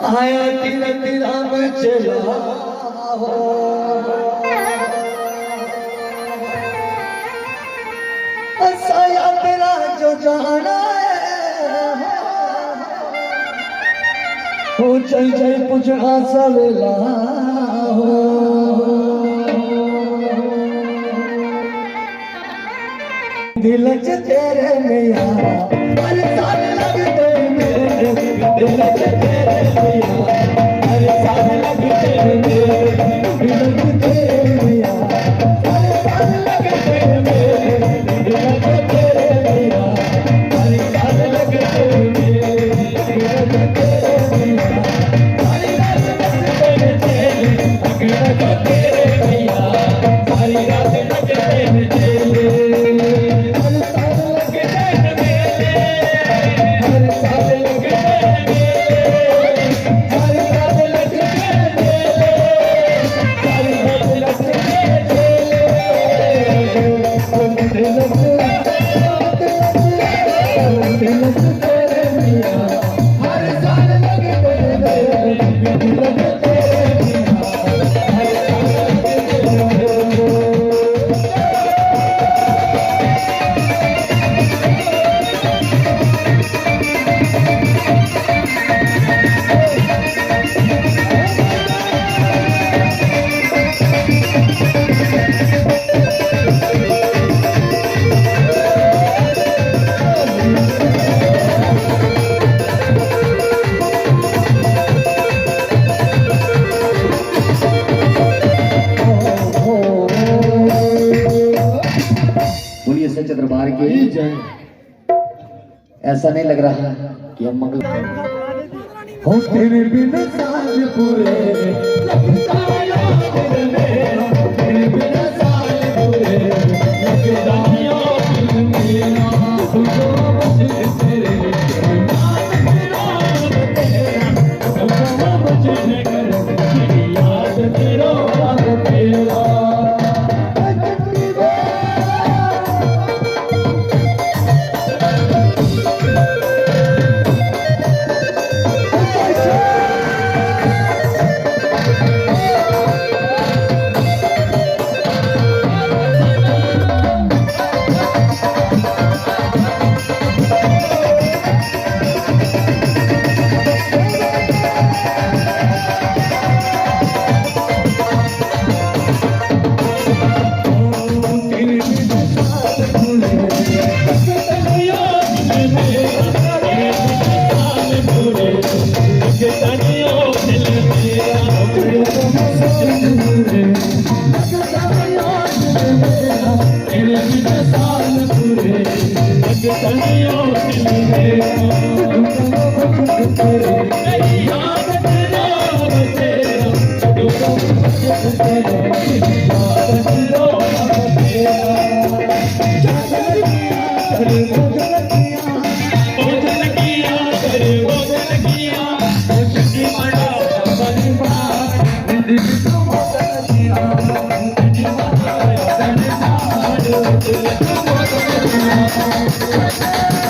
आया तेरा तेरा बचला हो साया तेरा जो जाना हो चल चल पुछना सवेला हो दिल च तेरे मिया अरे साल लगते मेरे दिल च तेरे मिया अरे साल लगते मेरे दिल च तेरे मिया अरे साल लगते मेरे दिल च तेरे मिया अरे साल लगते मेरे दिल च तेरे मिया सारी रात लगते मेरे अगला का तेरे मिया सारी रात लगते मेरे सच्चे दरबार की ऐसा नहीं लग रहा कि हम मंगल हो तेरे बिना साल पूरे लगता याद मेरा तेरे बिना साल पूरे लगता याद मेरा तुझको बचे तेरे नाम तेरा तुझको बचे कर याद तेरा तेरा Thank you.